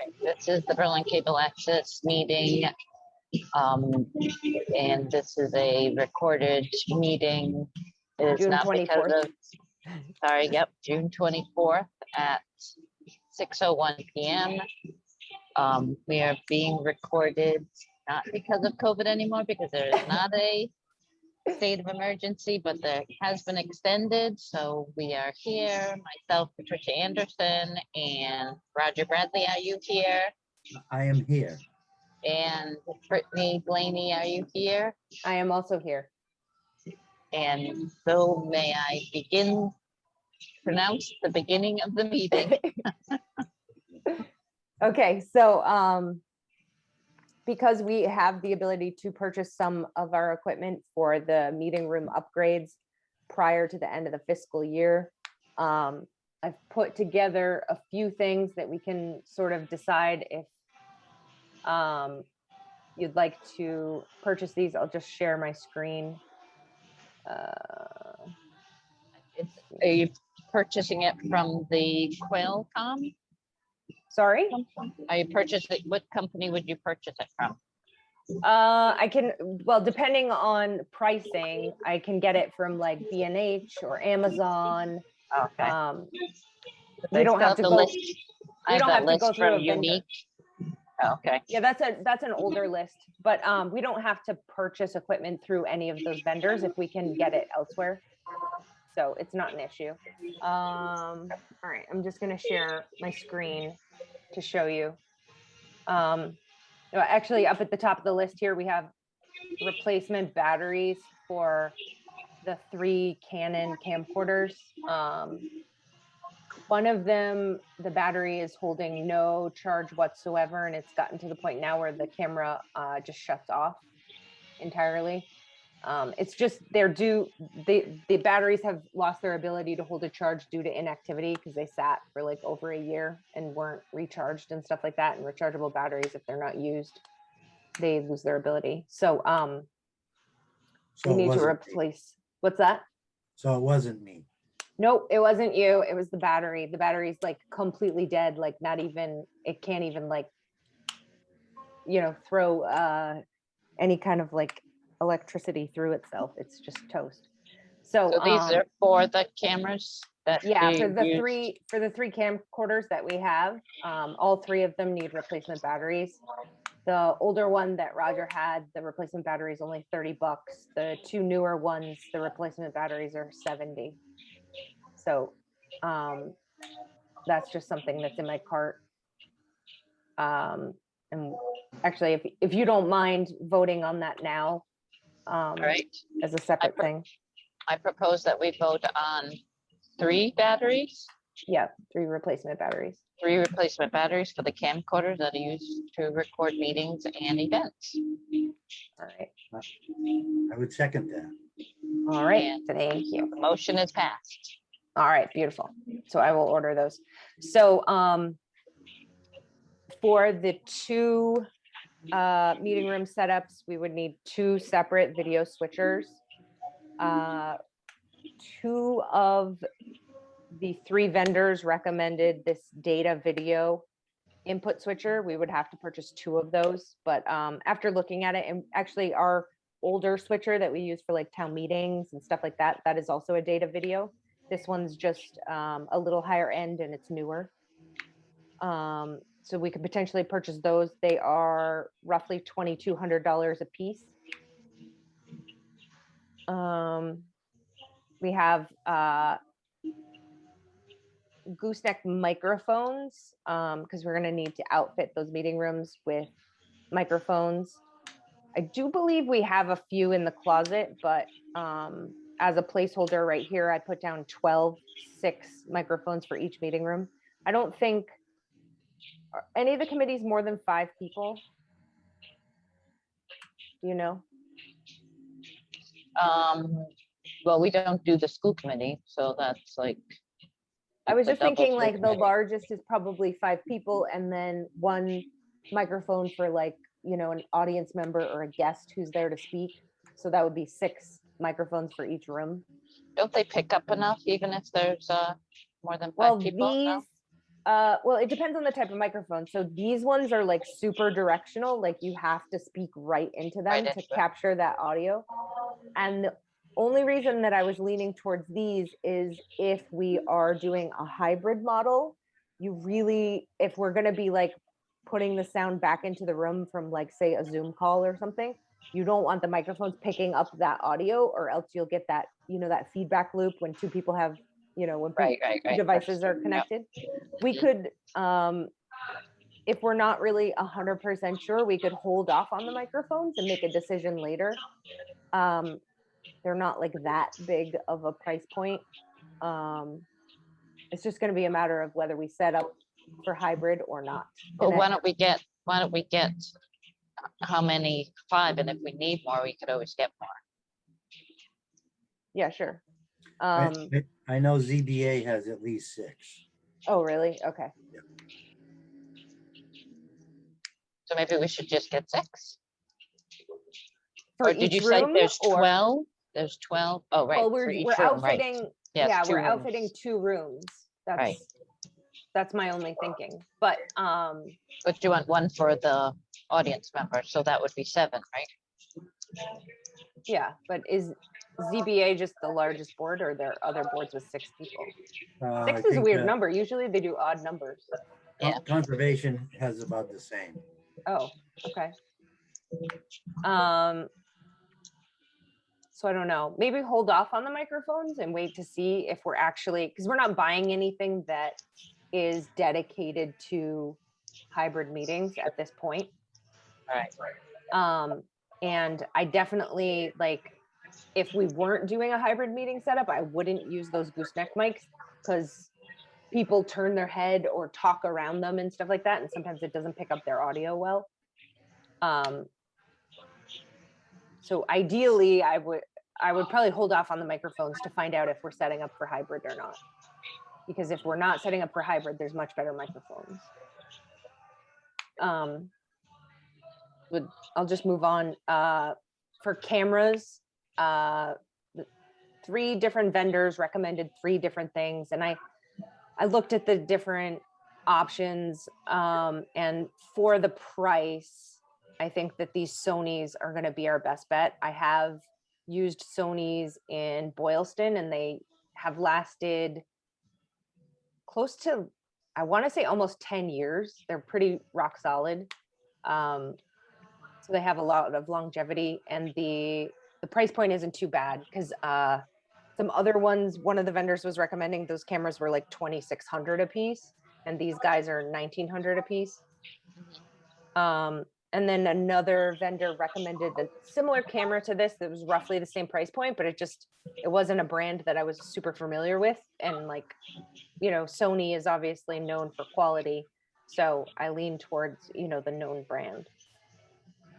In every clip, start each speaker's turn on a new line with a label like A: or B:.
A: right, this is the Berlin Cable Access meeting. And this is a recorded meeting. It is
B: June
A: not because
B: 24th.
A: of, sorry, yep, June 24th at 6:01 p.m. We are being recorded, not because of COVID anymore, because there is not a state of emergency, but there has been extended. So we are here, myself, Patricia Anderson, and Roger Bradley. Are you here?
C: I am here.
A: And Brittany Blaney, are you here?
B: I am also here.
A: And so may I pronounce the beginning of the meeting?
B: Okay, so because we have the ability to purchase some of our equipment for the meeting room upgrades prior to the end of the fiscal year, I've put together a few things that we can sort of decide if you'd like to purchase these. I'll just share my screen.
A: Are you purchasing it from the Qualcomm?
B: Sorry?
A: Are you purchasing, what company would you purchase it from?
B: I can, well, depending on pricing, I can get it from like B&H or Amazon.
A: Okay.
B: We don't have to go.
A: List.
B: We don't have to go through a
A: Unique.
B: vendor.
A: Okay.
B: Yeah, that's an older list, but we don't have to purchase equipment through any of those vendors if we can get it elsewhere. So it's not an issue. All right, I'm just gonna share my screen to show you. Actually, up at the top of the list here, we have replacement batteries for the 3 Canon camcorders. One of them, the battery is holding no charge whatsoever, and it's gotten to the point now where the camera just shuts off entirely. It's just the batteries have lost their ability to hold a charge due to inactivity because they sat for like over a year and weren't recharged and stuff like that. And rechargeable batteries, if they're not used, they lose their ability. So we need to replace. What's that?
C: So it wasn't me.
B: Nope, it wasn't you. It was the battery. The battery's like completely dead. Like not even, it can't even like, throw any kind of like electricity through itself. It's just toast. So
A: these are for the cameras that
B: for the three camcorders that we have. All 3 of them need replacement batteries. The older one that Roger had, the replacement battery is only $30. The 2 newer ones, the replacement batteries are $70. So that's just something that's in my cart. And actually, if you don't mind voting on that now,
A: right,
B: as a separate thing.
A: I propose that we vote on 3 batteries.
B: Yeah, 3 replacement batteries.
A: 3 replacement batteries for the camcorders that are used to record meetings and events.
B: All right.
C: I would second that.
B: All right,
A: And
B: thank you.
A: the motion is passed.
B: All right, beautiful. So I will order those. So for the 2 meeting room setups, we would need 2 separate video switchers. 2 of the 3 vendors recommended this data video input switcher. We would have to purchase 2 of those, but after looking at it, and actually our older switcher that we use for like town meetings and stuff like that, that is also a data video. This one's just a little higher end and it's newer. So we could potentially purchase those. They are roughly $2,200 a piece. We have gooseneck microphones because we're going to need to outfit those meeting rooms with microphones. I do believe we have a few in the closet, but as a placeholder right here, I put down 6 microphones for each meeting room. I don't think any of the committees more than 5 people. Do you know?
A: Well, we don't do the school committee, so that's like.
B: I was just thinking
A: double
B: like the
A: committee.
B: largest is probably 5 people and then 1 microphone for like, an audience member or a guest who's there to speak. So that would be 6 microphones for each room.
A: Don't they pick up enough even if there's more than 5 people?
B: Well, it depends on the type of microphone. So these ones are like super directional, like you have to speak right into them
A: Right
B: to
A: into it.
B: capture that audio. And the only reason that I was leaning towards these is if we are doing a hybrid model, you really, if we're going to be like putting the sound back into the room from like, say, a Zoom call or something, you don't want the microphones picking up that audio, or else you'll get that, you know, that feedback loop when two people have, you know, when
A: Right,
B: two devices are
A: Yep.
B: connected. We could, if we're not really 100% sure, we could hold off on the microphones and make a decision later. They're not like that big of a price point. It's just going to be a matter of whether we set up for hybrid or not.
A: Well,
B: And
A: why don't we get how many? 5, and if we need more, we could always get more.
B: yeah, sure.
C: I know ZBA has at least 6.
B: Oh, really? Okay.
A: So maybe we should just get 6.
B: For
A: Or did
B: each
A: you say
B: room,
A: there's
B: or
A: 12? There's 12. Oh, right.
B: well,
A: for
B: we're
A: each
B: we're
A: room, right.
B: outfitting.
A: Yes,
B: Yeah,
A: 2
B: we're
A: rooms.
B: outfitting 2 rooms.
A: Right.
B: That's my only thinking. But
A: But you want 1 for the audience member, so that would be 7, right?
B: yeah, but is ZBA just the largest board, or are there other boards with 6 people? 6 is a weird number. Usually they do odd numbers.
A: Yeah.
C: Conservation has about the same.
B: Oh, okay. So I don't know, maybe hold off on the microphones and wait to see if we're actually, because we're not buying anything that is dedicated to hybrid meetings at this point.
A: All right.
B: And I definitely, like, if we weren't doing a hybrid meeting setup, I wouldn't use those gooseneck mics, because people turn their head or talk around them and stuff like that, and sometimes it doesn't pick up their audio well. So ideally, I would probably hold off on the microphones to find out if we're setting up for hybrid or not. Because if we're not setting up for hybrid, there's much better microphones. I'll just move on. For cameras, 3 different vendors recommended 3 different things, and I looked at the different options, and for the price, I think that these Sonys are going to be our best bet. I have used Sonys in Boylston, and they have lasted close to, I want to say, almost 10 years. They're pretty rock solid. So they have a lot of longevity, and the price point isn't too bad, because some other ones, one of the vendors was recommending those cameras were like $2,600 a piece, and these guys are $1,900 a piece. And then another vendor recommended a similar camera to this that was roughly the same price point, but it wasn't a brand that I was super familiar with. And like, you know, Sony is obviously known for quality, so I lean towards, you know, the known brand.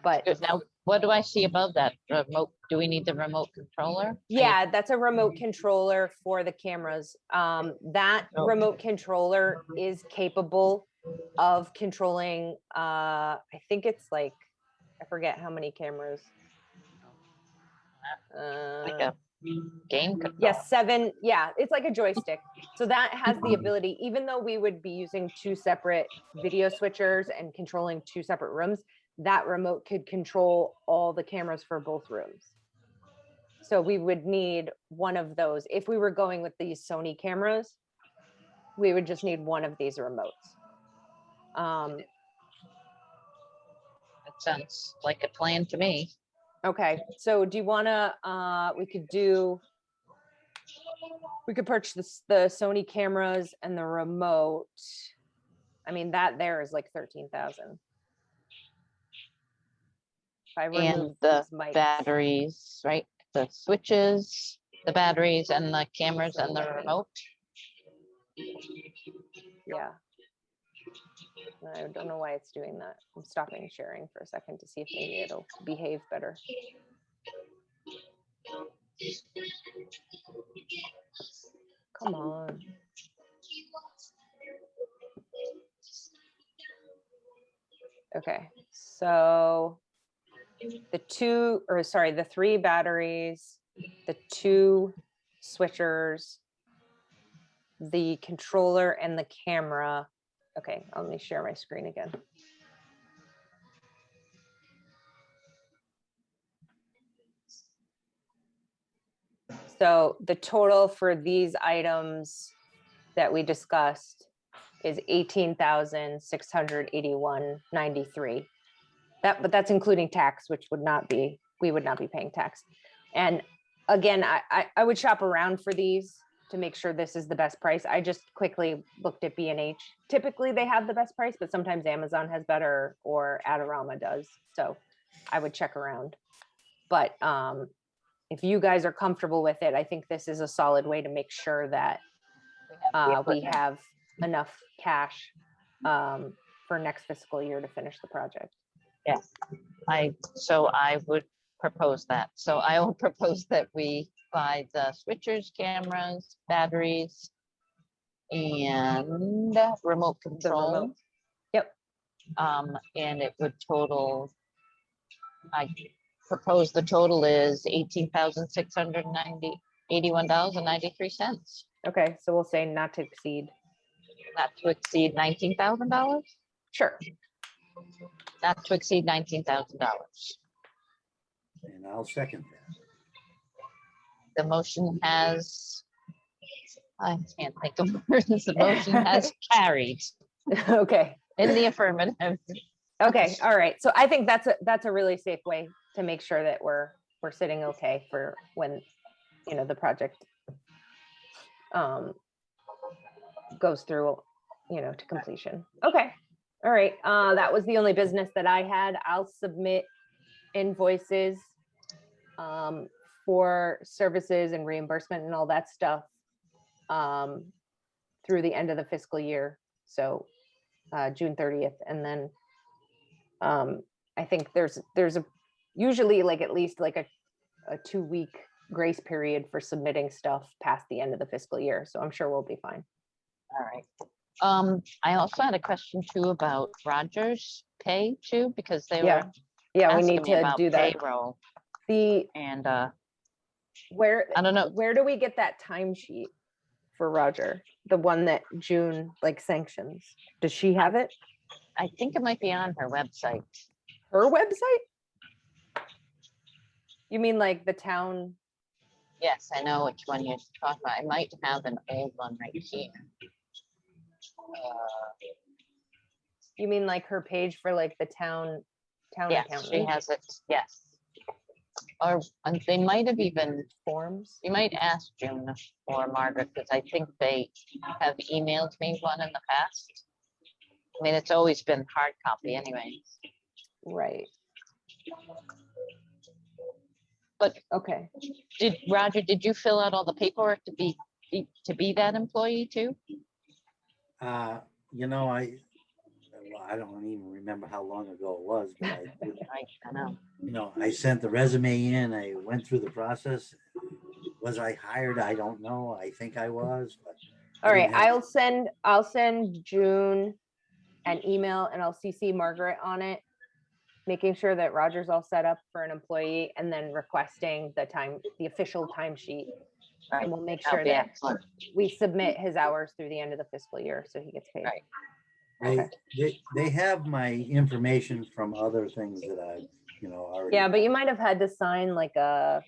B: But
A: Good. Now, what do I see above that remote? Do we need the remote controller?
B: yeah, that's a remote controller for the cameras. That remote controller is capable of controlling, I think it's like, I forget how many cameras.
A: Like a game controller.
B: Yes, 7. Yeah, it's like a joystick. So that has the ability, even though we would be using 2 separate video switchers and controlling 2 separate rooms, that remote could control all the cameras for both rooms. So we would need one of those. If we were going with these Sony cameras, we would just need one of these remotes.
A: That sounds like a plan to me.
B: Okay, so do you want to, we could purchase the Sony cameras and the remote. I mean, that there is like 13,000.
A: And the batteries, right? The switches, the batteries, and the cameras and the remote.
B: Yeah. I don't know why it's doing that. I'm stopping sharing for a second to see if maybe it'll behave better. Come on. Okay, so the 3 batteries, the 2 switchers, the controller, and the camera Okay, let me share my screen again. So the total for these items that we discussed is 18,681.93. But that's including tax, which would not be, we would not be paying tax. And again, I would shop around for these to make sure this is the best price. I just quickly looked at B&H. Typically they have the best price, but sometimes Amazon has better or Adorama does. So I would check around. But if you guys are comfortable with it, I think this is a solid way to make sure that we have enough cash for next fiscal year to finish the project.
A: Yes, so I would propose that. So I will propose that we buy the switchers, cameras, batteries, and remote control.
B: remote. Yep.
A: And it would total, I propose the total is $18,681.93.
B: Okay, so we'll say not to exceed.
A: Not to exceed $19,000?
B: Sure.
A: Not to exceed $19,000.
C: And I'll second that.
A: The motion has, I can't think of words, the motion has carried
B: Okay.
A: in the affirmative.
B: Okay. All right. So I think that's a really safe way to make sure that we're sitting okay for when, you know, the project goes through, you know, to completion. Okay. All right. That was the only business that I had. I'll submit invoices for services and reimbursement and all that stuff through the end of the fiscal year. So June 30th. And then I think there's usually like at least like a 2-week grace period for submitting stuff past the end of the fiscal year. So I'm sure we'll be fine.
A: All right. I also had a question too about Roger's pay too, because they were
B: we
A: asking
B: need
A: me
B: to
A: about
B: do that.
A: payroll.
B: And where
A: I don't know.
B: Where do we get that timesheet for Roger? The one that June like sanctions. Does she have it?
A: I think it might be on her website.
B: Her website? You mean like the town?
A: Yes, I know which one you're talking about. I might have an old one right here.
B: You mean like her page for like the town
A: Yes,
B: accountant?
A: she has it. Yes. Or they might have even
B: Forms?
A: You might ask June or Margaret, because I think they have emailed me one in the past. I mean, it's always been hard copy anyway.
B: Right.
A: But
B: okay.
A: Roger, did you fill out all the paperwork to be that employee too?
C: You know, I don't even remember how long ago it was, but I
A: know.
C: You know, I sent the resume in, I went through the process. Was I hired? I don't know. I think I was, but
B: all right. I'll send June an email and I'll CC Margaret on it, making sure that Roger's all set up for an employee and then requesting the official timesheet.
A: Right.
B: And we'll make sure that we submit his hours through the end of the fiscal year so he gets paid.
A: Right.
C: They have my information from other things that I've, you know, already.
B: Yeah, but you might have had to sign like a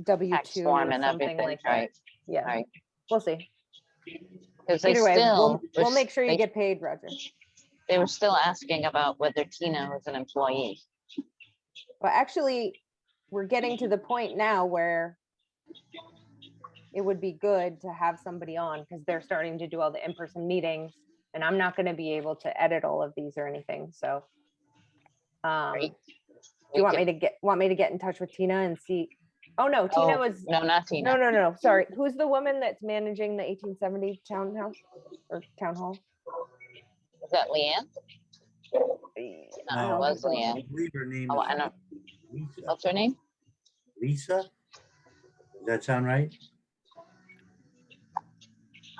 B: W-2 or something like that.
A: Right.
B: Yeah,
A: right.
B: We'll see.
A: Because
B: either way, we'll make sure you get paid, Roger.
A: They were still asking about whether Tina was an employee.
B: Well, actually, we're getting to the point now where it would be good to have somebody on because they're starting to do all the in-person meetings, and I'm not going to be able to edit all of these or anything. So,
A: Right.
B: do you want me to get in touch with Tina and see? Oh no, Tina was
A: no, not Tina.
B: No. Sorry, who's the woman that's managing the 1870 townhouse or town hall?
A: Is that Leanne?
C: No,
A: it was Leanne.
C: I believe her name
A: I
C: is
A: don't.
C: Lisa.
A: What's her name?
C: Lisa? Does that sound right?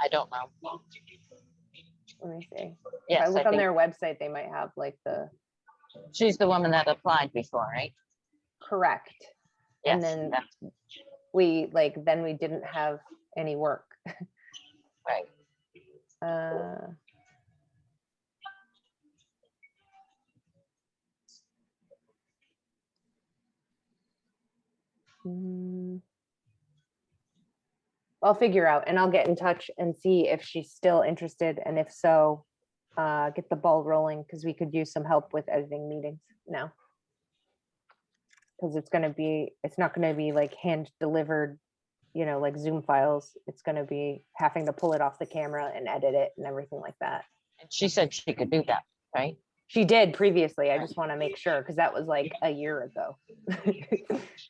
A: I don't know.
B: Let me see.
A: Yes,
B: if I look on their website, they might have like the.
A: She's the woman that applied before, right?
B: Correct.
A: Yes,
B: and then we didn't have any work.
A: Right.
B: I'll figure out and I'll get in touch and see if she's still interested. And if so, get the ball rolling because we could use some help with editing meetings now. Because it's not going to be like hand delivered, like Zoom files. It's going to be having to pull it off the camera and edit it and everything like that.
A: And she said she could do that, right?
B: She did previously. I just want to make sure because that was like a year ago.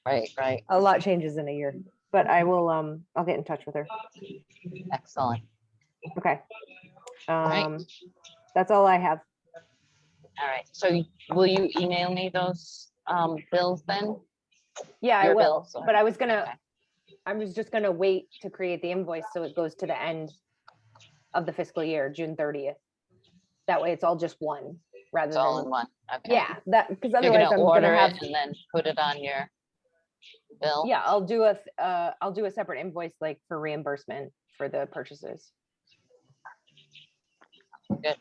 A: Right.
B: A lot changes in a year, but I will, I'll get in touch with her.
A: Excellent.
B: Okay.
A: right.
B: That's all I have.
A: All right. So will you email me those bills then?
B: Yeah, I
A: Your
B: will.
A: bills, or-
B: But I was just gonna wait to create the invoice so it goes to the end of the fiscal year, June 30th. That way it's all just one rather
A: It's all in
B: than,
A: one. Okay.
B: yeah, that, because
A: You're
B: otherwise
A: gonna
B: I'm
A: order
B: gonna have,
A: it and then put it on your bill?
B: yeah, I'll do a separate invoice like for reimbursement for the purchases.
A: Good.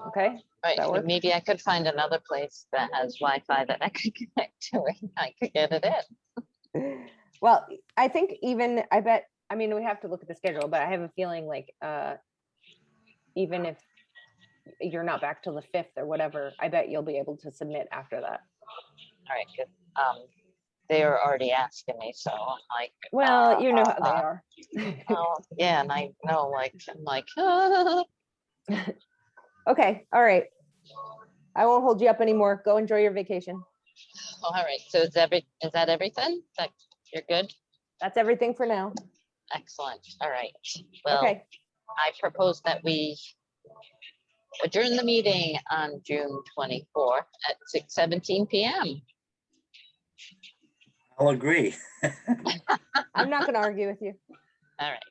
B: Okay.
A: Right.
B: that work?
A: Maybe I could find another place that has Wi-Fi that I could connect to it. I could get it in.
B: Well, I think I mean, we have to look at the schedule, but I have a feeling like, even if you're not back till the 5th or whatever, I bet you'll be able to submit after that.
A: All right. Good. They were already asking me, so I'm like,
B: Well, you know how they are.
A: oh yeah, and I know, like, I'm like,
B: Okay, all right. I won't hold you up anymore. Go enjoy your vacation.
A: all right. So is that everything? That you're good?
B: That's everything for now.
A: Excellent. All right. Well,
B: Okay,
A: I propose that we adjourn the meeting on June 24th at 6:17 p.m.
C: I'll agree.
B: I'm not gonna argue with you.
A: All right.